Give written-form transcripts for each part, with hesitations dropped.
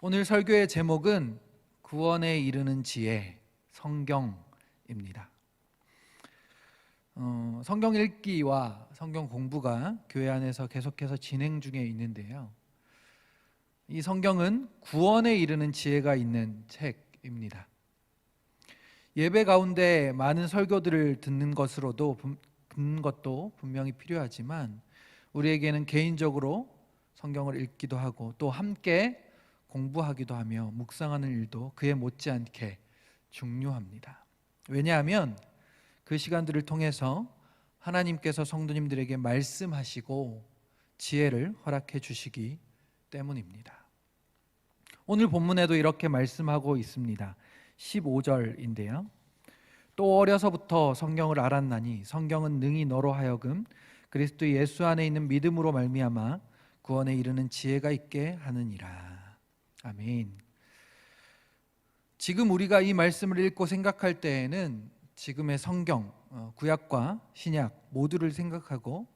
오늘 설교의 제목은 구원에 이르는 지혜, 성경입니다. 성경 읽기와 성경 공부가 교회 안에서 계속해서 진행 중에 있는데요. 이 성경은 구원에 이르는 지혜가 있는 책입니다. 예배 가운데 많은 설교들을 듣는 것도 분명히 필요하지만 우리에게는 개인적으로 성경을 읽기도 하고 또 함께 공부하기도 하며 묵상하는 일도 그에 못지않게 중요합니다. 왜냐하면 그 시간들을 통해서 하나님께서 성도님들에게 말씀하시고 지혜를 허락해 주시기 때문입니다. 오늘 본문에도 이렇게 말씀하고 있습니다. 15절인데요. 또 어려서부터 성경을 알았나니 성경은 능히 너로 하여금 그리스도 예수 안에 있는 믿음으로 말미암아 구원에 이르는 지혜가 있게 하느니라. 아멘. 지금 우리가 이 말씀을 읽고 생각할 때에는 지금의 성경, 구약과 신약 모두를 생각하고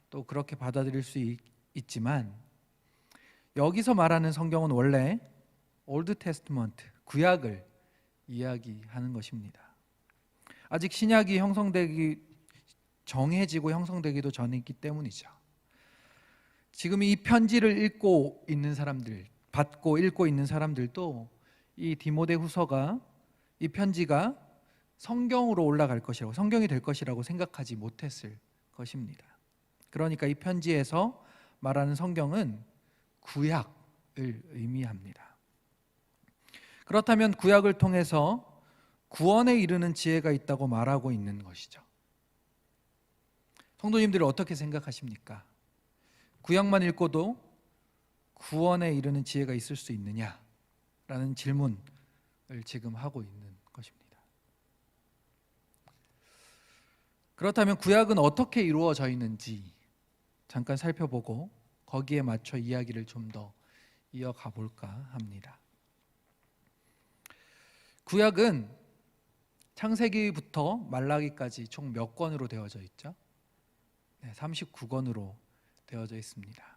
또 그렇게 받아들일 수 있지만 여기서 말하는 성경은 원래 올드 테스트먼트, 구약을 이야기하는 것입니다. 아직 신약이 정해지고 형성되기도 전이기 때문이죠. 지금 이 편지를 읽고 있는 사람들, 받고 읽고 있는 사람들도 이 디모데후서가, 이 편지가 성경으로 올라갈 것이라고, 성경이 될 것이라고 생각하지 못했을 것입니다. 그러니까 이 편지에서 말하는 성경은 구약을 의미합니다. 그렇다면 구약을 통해서 구원에 이르는 지혜가 있다고 말하고 있는 것이죠. 성도님들은 어떻게 생각하십니까? 구약만 읽고도 구원에 이르는 지혜가 있을 수 있느냐라는 질문을 지금 하고 있는 것입니다. 그렇다면 구약은 어떻게 이루어져 있는지 잠깐 살펴보고 거기에 맞춰 이야기를 좀 더 이어가 볼까 합니다. 구약은 창세기부터 말라기까지 총 몇 권으로 되어져 있죠? 39권으로 되어져 있습니다.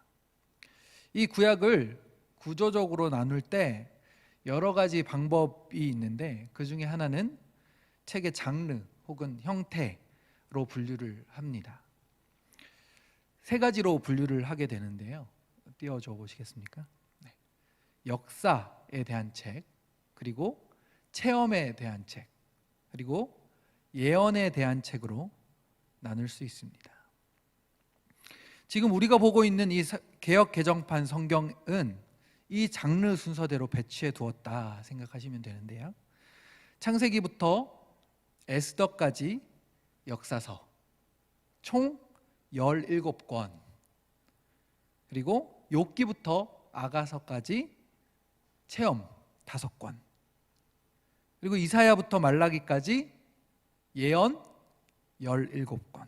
이 구약을 구조적으로 나눌 때 여러 가지 방법이 있는데 그 중에 하나는 책의 장르 혹은 형태로 분류를 합니다. 세 가지로 분류를 하게 되는데요. 띄워줘 보시겠습니까? 네. 역사에 대한 책, 그리고 체험에 대한 책, 그리고 예언에 대한 책으로 나눌 수 있습니다. 지금 우리가 보고 있는 이 개역 개정판 성경은 이 장르 순서대로 배치해 두었다 생각하시면 되는데요. 창세기부터 에스더까지 역사서 총 17권, 그리고 욥기부터 아가서까지 체험 5권, 그리고 이사야부터 말라기까지 예언 17권.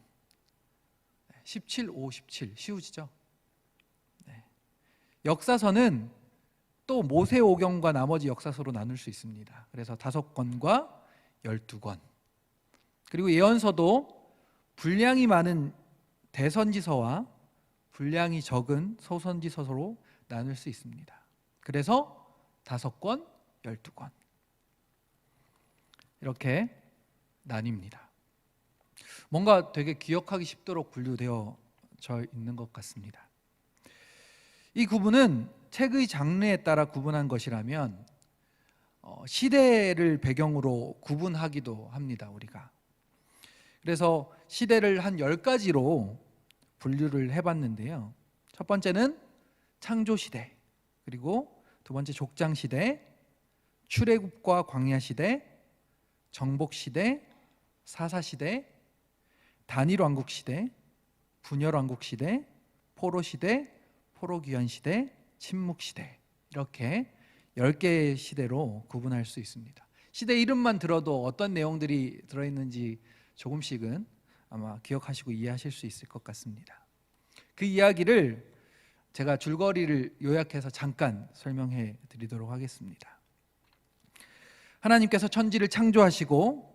17, 5, 17 쉬우시죠? 네. 역사서는 또 모세오경과 나머지 역사서로 나눌 수 있습니다. 그래서 5권과 12권. 그리고 예언서도 분량이 많은 대선지서와 분량이 적은 소선지서로 나눌 수 있습니다. 그래서 5권, 12권 이렇게 나뉩니다. 뭔가 되게 기억하기 쉽도록 분류되어져 있는 것 같습니다. 이 구분은 책의 장르에 따라 구분한 것이라면 시대를 배경으로 구분하기도 합니다. 우리가 그래서 시대를 한 10가지로 분류를 해봤는데요. 첫 번째는 창조시대, 그리고 두 번째 족장시대, 출애굽과 광야시대, 정복시대, 사사시대, 단일왕국시대, 분열왕국시대, 포로시대, 포로귀환시대, 침묵시대, 이렇게 10개의 시대로 구분할 수 있습니다. 시대 이름만 들어도 어떤 내용들이 들어있는지 조금씩은 아마 기억하시고 이해하실 수 있을 것 같습니다. 그 이야기를 제가 줄거리를 요약해서 잠깐 설명해 드리도록 하겠습니다. 하나님께서 천지를 창조하시고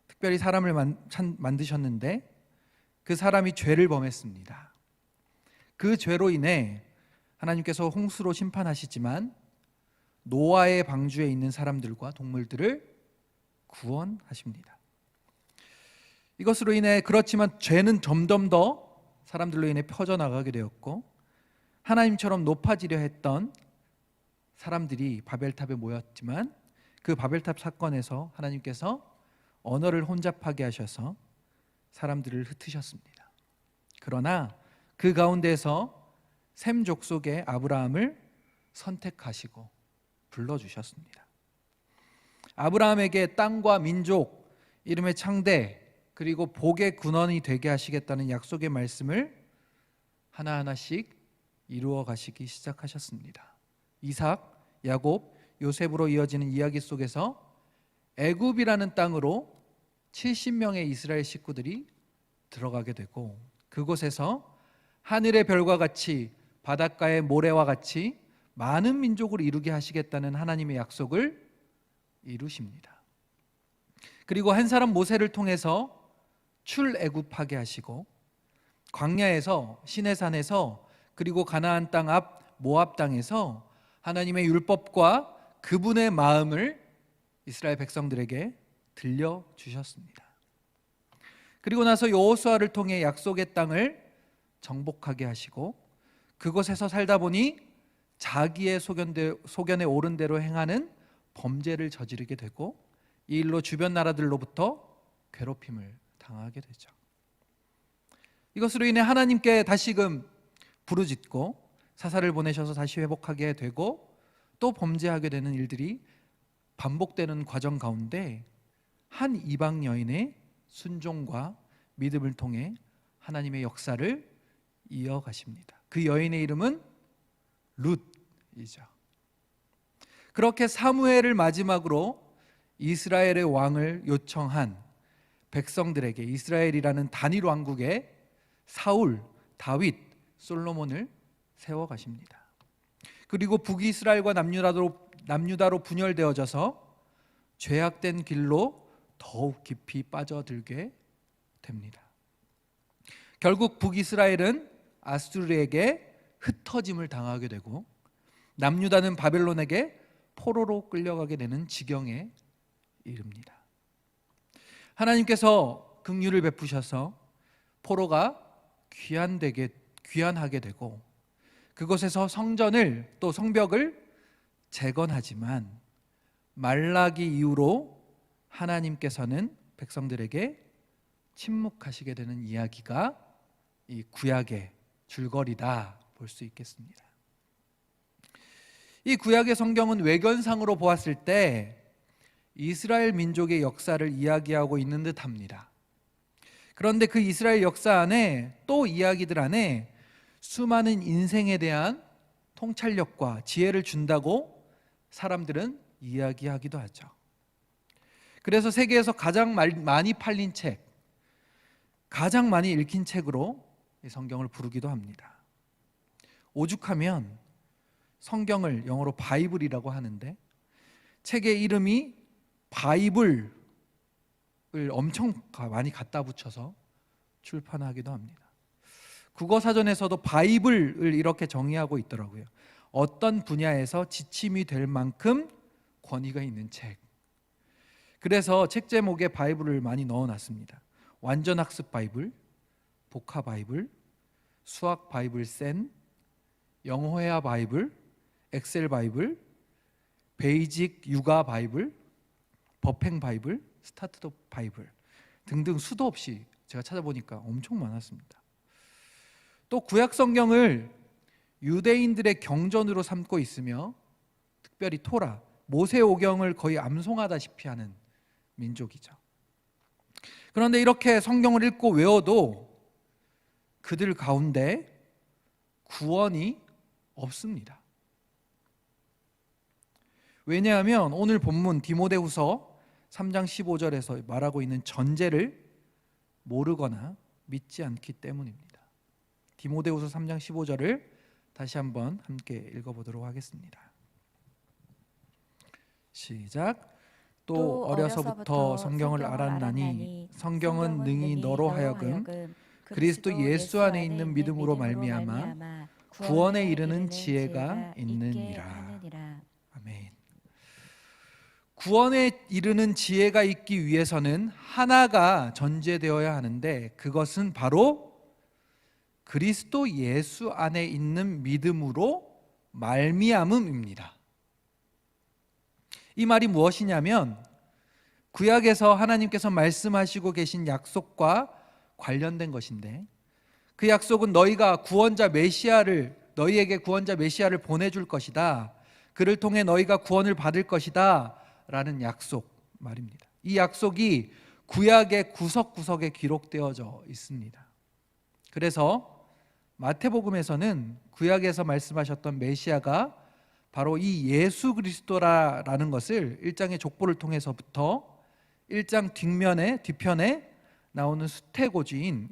특별히 사람을 만드셨는데 그 사람이 죄를 범했습니다. 그 죄로 인해 하나님께서 홍수로 심판하시지만 노아의 방주에 있는 사람들과 동물들을 구원하십니다. 이것으로 인해 그렇지만 죄는 점점 더 사람들로 인해 퍼져나가게 되었고 하나님처럼 높아지려 했던 사람들이 바벨탑에 모였지만 그 바벨탑 사건에서 하나님께서 언어를 혼잡하게 하셔서 사람들을 흩으셨습니다. 그러나 그 가운데서 셈 족속의 아브라함을 선택하시고 불러주셨습니다. 아브라함에게 땅과 민족, 이름의 창대, 그리고 복의 근원이 되게 하시겠다는 약속의 말씀을 하나하나씩 이루어 가시기 시작하셨습니다. 이삭, 야곱, 요셉으로 이어지는 이야기 속에서 애굽이라는 땅으로 70명의 이스라엘 식구들이 들어가게 되고 그곳에서 하늘의 별과 같이 바닷가의 모래와 같이 많은 민족을 이루게 하시겠다는 하나님의 약속을 이루십니다. 그리고 한 사람 모세를 통해서 출애굽하게 하시고 광야에서 시내산에서 그리고 가나안 땅 앞 모압 땅에서 하나님의 율법과 그분의 마음을 이스라엘 백성들에게 들려주셨습니다. 그리고 나서 여호수아를 통해 약속의 땅을 정복하게 하시고 그곳에서 살다 보니 자기의 소견에 옳은 대로 행하는 범죄를 저지르게 되고 이 일로 주변 나라들로부터 괴롭힘을 당하게 되죠. 이것으로 인해 하나님께 다시금 부르짖고 사사를 보내셔서 다시 회복하게 되고 또 범죄하게 되는 일들이 반복되는 과정 가운데 한 이방 여인의 순종과 믿음을 통해 하나님의 역사를 이어가십니다. 그 여인의 이름은 룻이죠. 그렇게 사무엘을 마지막으로 이스라엘의 왕을 요청한 백성들에게 이스라엘이라는 단일 왕국에 사울, 다윗, 솔로몬을 세워 가십니다. 그리고 북이스라엘과 남유다로 분열되어져서 죄악된 길로 더욱 깊이 빠져들게 됩니다. 결국 북이스라엘은 아수르에게 흩어짐을 당하게 되고 남유다는 바벨론에게 포로로 끌려가게 되는 지경에 이릅니다. 하나님께서 긍휼을 베푸셔서 포로가 귀환하게 되고 그곳에서 성전을 또 성벽을 재건하지만 말라기 이후로 하나님께서는 백성들에게 침묵하시게 되는 이야기가 이 구약의 줄거리다 볼 수 있겠습니다. 이 구약의 성경은 외견상으로 보았을 때 이스라엘 민족의 역사를 이야기하고 있는 듯합니다. 그런데 그 이스라엘 역사 안에 또 이야기들 안에 수많은 인생에 대한 통찰력과 지혜를 준다고 사람들은 이야기하기도 하죠. 그래서 세계에서 가장 많이 팔린 책, 가장 많이 읽힌 책으로 이 성경을 부르기도 합니다. 오죽하면 성경을 영어로 바이블이라고 하는데 책의 이름이 바이블을 엄청 많이 갖다 붙여서 출판하기도 합니다. 국어사전에서도 바이블을 이렇게 정의하고 있더라고요. 어떤 분야에서 지침이 될 만큼 권위가 있는 책. 그래서 책 제목에 바이블을 많이 넣어놨습니다. 완전학습 바이블, 복화 바이블, 수학 바이블 센, 영어회화 바이블, 엑셀 바이블, 베이직 육아 바이블, 법행 바이블, 스타트업 바이블 등등 수도 없이 제가 찾아보니까 엄청 많았습니다. 또 구약 성경을 유대인들의 경전으로 삼고 있으며 특별히 토라, 모세오경을 거의 암송하다시피 하는 민족이죠. 그런데 이렇게 성경을 읽고 외워도 그들 가운데 구원이 없습니다. 왜냐하면 오늘 본문 디모데후서 3장 15절에서 말하고 있는 전제를 모르거나 믿지 않기 때문입니다. 디모데후서 3장 15절을 다시 한번 함께 읽어보도록 하겠습니다. 시작. 또 어려서부터 성경을 알았나니 성경은 능히 너로 하여금 그리스도 예수 안에 있는 믿음으로 말미암아 구원에 이르는 지혜가 있느니라. 아멘. 구원에 이르는 지혜가 있기 위해서는 하나가 전제되어야 하는데 그것은 바로 그리스도 예수 안에 있는 믿음으로 말미암음입니다. 이 말이 무엇이냐면 구약에서 하나님께서 말씀하시고 계신 약속과 관련된 것인데 그 약속은 너희가 너희에게 구원자 메시아를 보내줄 것이다. 그를 통해 너희가 구원을 받을 것이다 라는 약속 말입니다. 이 약속이 구약의 구석구석에 기록되어져 있습니다. 그래서 마태복음에서는 구약에서 말씀하셨던 메시아가 바로 이 예수 그리스도라는 것을 1장의 족보를 통해서부터 1장 뒤편에 나오는 수태고지인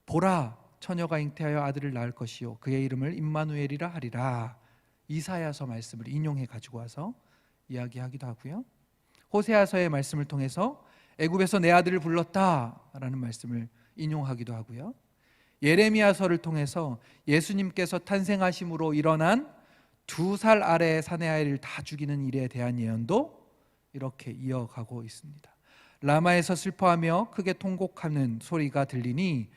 보라 처녀가 잉태하여 아들을 낳을 것이요 그의 이름을 임마누엘이라 하리라, 이사야서 말씀을 인용해 가지고 와서 이야기하기도 하고요. 호세아서의 말씀을 통해서 애굽에서 내 아들을 불렀다라는 말씀을 인용하기도 하고요. 예레미야서를 통해서 예수님께서 탄생하심으로 일어난 2살 아래의 사내 아이를 다 죽이는 일에 대한 예언도 이렇게 이어가고 있습니다. 라마에서 슬퍼하며 크게 통곡하는 소리가 들리니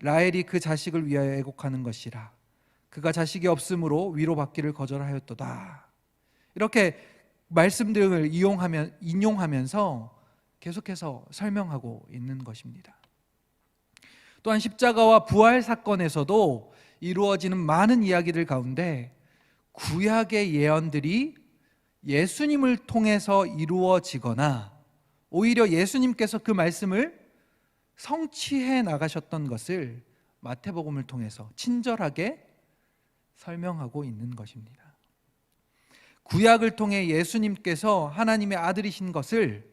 라헬이 그 자식을 위하여 애곡하는 것이라. 그가 자식이 없으므로 위로받기를 거절하였도다. 이렇게 말씀들을 인용하면서 계속해서 설명하고 있는 것입니다. 또한 십자가와 부활 사건에서도 이루어지는 많은 이야기들 가운데 구약의 예언들이 예수님을 통해서 이루어지거나 오히려 예수님께서 그 말씀을 성취해 나가셨던 것을 마태복음을 통해서 친절하게 설명하고 있는 것입니다. 구약을 통해 예수님께서 하나님의 아들이신 것을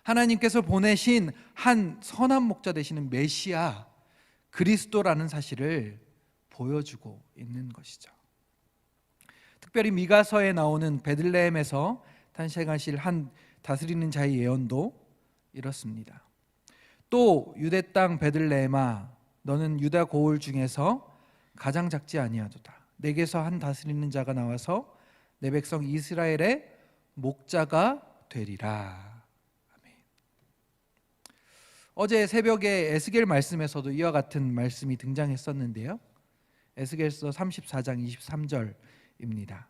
하나님께서 보내신 한 선한 목자 되시는 메시아 그리스도라는 사실을 보여주고 있는 것이죠. 특별히 미가서에 나오는 베들레헴에서 탄생하실 한 다스리는 자의 예언도 이렇습니다. 또 유대 땅 베들레헴아 너는 유다 고을 중에서 가장 작지 아니하도다. 내게서 한 다스리는 자가 나와서 내 백성 이스라엘의 목자가 되리라. 아멘. 어제 새벽에 에스겔 말씀에서도 이와 같은 말씀이 등장했었는데요. 에스겔서 34장 23절입니다.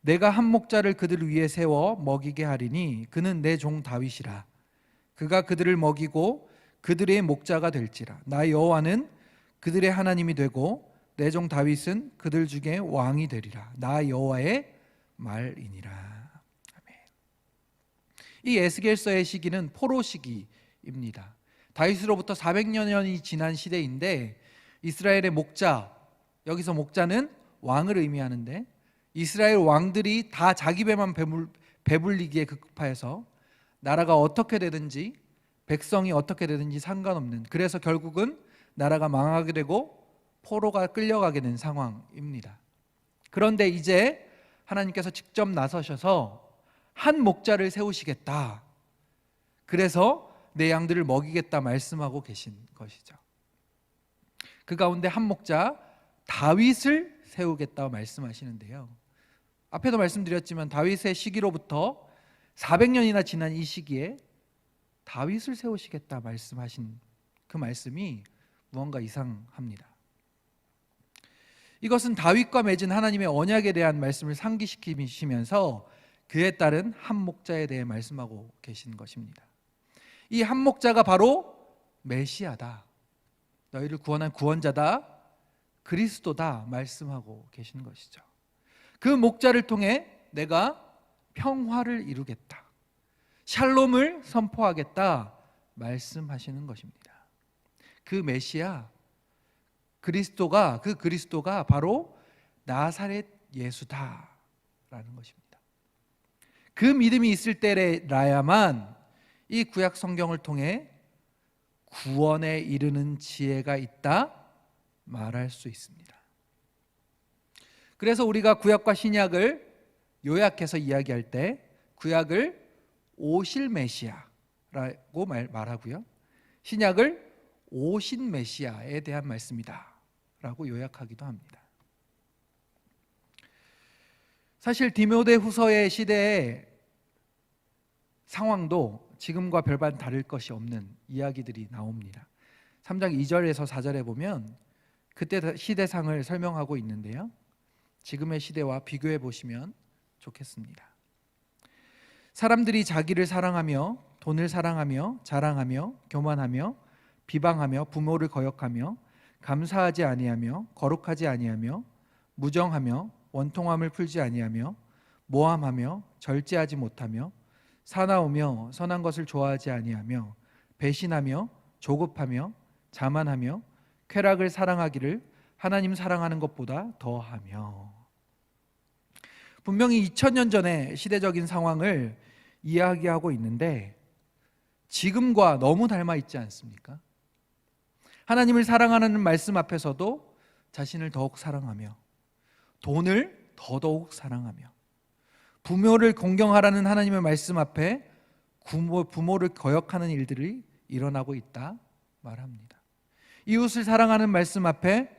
내가 한 목자를 그들 위에 세워 먹이게 하리니 그는 내 종 다윗이라. 그가 그들을 먹이고 그들의 목자가 될지라. 나 여호와는 그들의 하나님이 되고 내 종 다윗은 그들 중에 왕이 되리라. 나 여호와의 말이니라. 아멘. 이 에스겔서의 시기는 포로 시기입니다. 다윗으로부터 400여 년이 지난 시대인데 이스라엘의 목자, 여기서 목자는 왕을 의미하는데 이스라엘 왕들이 다 자기 배만 배불리기에 급급해서 나라가 어떻게 되든지 백성이 어떻게 되든지 상관없는, 그래서 결국은 나라가 망하게 되고 포로가 끌려가게 된 상황입니다. 그런데 이제 하나님께서 직접 나서셔서 한 목자를 세우시겠다, 그래서 내 양들을 먹이겠다 말씀하고 계신 것이죠. 그 가운데 한 목자 다윗을 세우겠다 말씀하시는데요. 앞에도 말씀드렸지만 다윗의 시기로부터 400년이나 지난 이 시기에 다윗을 세우시겠다 말씀하신 그 말씀이 무언가 이상합니다. 이것은 다윗과 맺은 하나님의 언약에 대한 말씀을 상기시키시면서 그에 따른 한 목자에 대해 말씀하고 계신 것입니다. 이 한 목자가 바로 메시아다, 너희를 구원한 구원자다, 그리스도다 말씀하고 계신 것이죠. 그 목자를 통해 내가 평화를 이루겠다, 샬롬을 선포하겠다 말씀하시는 것입니다. 그 메시아 그리스도가 바로 나사렛 예수다라는 것입니다. 그 믿음이 있을 때라야만 이 구약 성경을 통해 구원에 이르는 지혜가 있다 말할 수 있습니다. 그래서 우리가 구약과 신약을 요약해서 이야기할 때 구약을 오실 메시아라고 말하고요, 신약을 오신 메시아에 대한 말씀이다 라고 요약하기도 합니다. 사실 디모데 후서의 시대에 상황도 지금과 별반 다를 것이 없는 이야기들이 나옵니다. 3장 2절에서 4절에 보면 그때 시대상을 설명하고 있는데요. 지금의 시대와 비교해 보시면 좋겠습니다. 사람들이 자기를 사랑하며 돈을 사랑하며 자랑하며 교만하며 비방하며 부모를 거역하며 감사하지 아니하며 거룩하지 아니하며 무정하며 원통함을 풀지 아니하며 모함하며 절제하지 못하며 사나우며 선한 것을 좋아하지 아니하며 배신하며 조급하며 자만하며 쾌락을 사랑하기를 하나님 사랑하는 것보다 더하며. 분명히 2000년 전의 시대적인 상황을 이야기하고 있는데 지금과 너무 닮아 있지 않습니까? 하나님을 사랑하는 말씀 앞에서도 자신을 더욱 사랑하며 돈을 더더욱 사랑하며 부모를 공경하라는 하나님의 말씀 앞에 부모를 거역하는 일들이 일어나고 있다 말합니다. 이웃을 사랑하는 말씀 앞에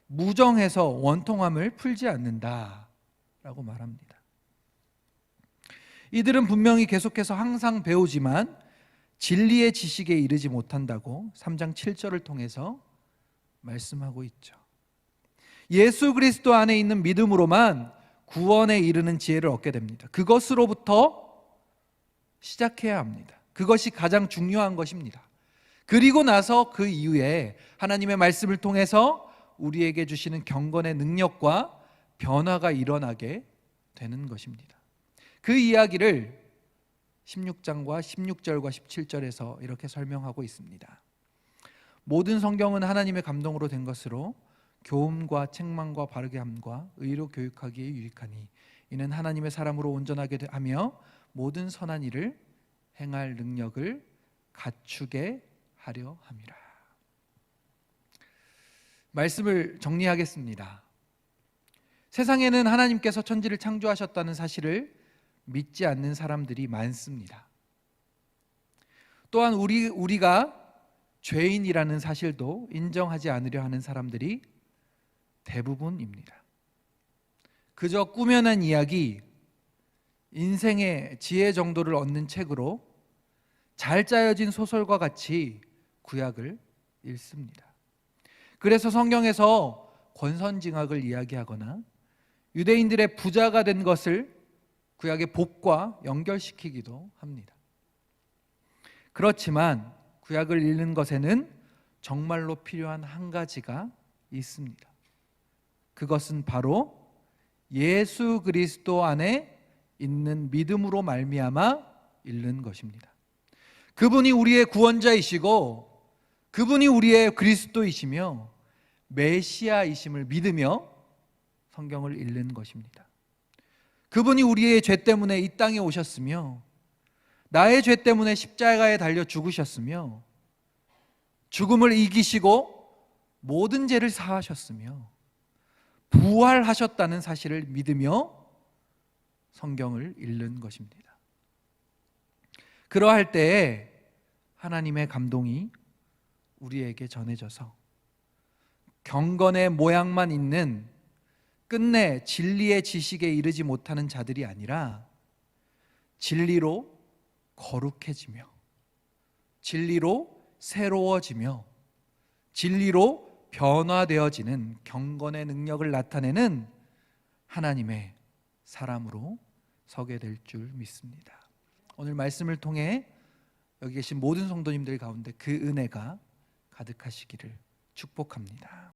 무정해서 원통함을 풀지 않는다라고 말합니다. 이들은 분명히 계속해서 항상 배우지만 진리의 지식에 이르지 못한다고 3장 7절을 통해서 말씀하고 있죠. 예수 그리스도 안에 있는 믿음으로만 구원에 이르는 지혜를 얻게 됩니다. 그것으로부터 시작해야 합니다. 그것이 가장 중요한 것입니다. 그리고 나서 그 이후에 하나님의 말씀을 통해서 우리에게 주시는 경건의 능력과 변화가 일어나게 되는 것입니다. 그 이야기를 16장과 16절과 17절에서 이렇게 설명하고 있습니다. 모든 성경은 하나님의 감동으로 된 것으로 교훈과 책망과 바르게 함과 의로 교육하기에 유익하니 이는 하나님의 사람으로 온전하게 하며 모든 선한 일을 행할 능력을 갖추게 하려 함이라. 말씀을 정리하겠습니다. 세상에는 하나님께서 천지를 창조하셨다는 사실을 믿지 않는 사람들이 많습니다. 또한 우리가 죄인이라는 사실도 인정하지 않으려 하는 사람들이 대부분입니다. 그저 꾸며낸 이야기, 인생의 지혜 정도를 얻는 책으로 잘 짜여진 소설과 같이 구약을 읽습니다. 그래서 성경에서 권선징악을 이야기하거나 유대인들의 부자가 된 것을 구약의 복과 연결시키기도 합니다. 그렇지만 구약을 읽는 것에는 정말로 필요한 한 가지가 있습니다. 그것은 바로 예수 그리스도 안에 있는 믿음으로 말미암아 읽는 것입니다. 그분이 우리의 구원자이시고 그분이 우리의 그리스도이시며 메시아이심을 믿으며 성경을 읽는 것입니다. 그분이 우리의 죄 때문에 이 땅에 오셨으며 나의 죄 때문에 십자가에 달려 죽으셨으며 죽음을 이기시고 모든 죄를 사하셨으며 부활하셨다는 사실을 믿으며 성경을 읽는 것입니다. 그러할 때에 하나님의 감동이 우리에게 전해져서 경건의 모양만 있는 끝내 진리의 지식에 이르지 못하는 자들이 아니라 진리로 거룩해지며 진리로 새로워지며 진리로 변화되어지는 경건의 능력을 나타내는 하나님의 사람으로 서게 될 줄 믿습니다. 오늘 말씀을 통해 여기 계신 모든 성도님들 가운데 그 은혜가 가득하시기를 축복합니다.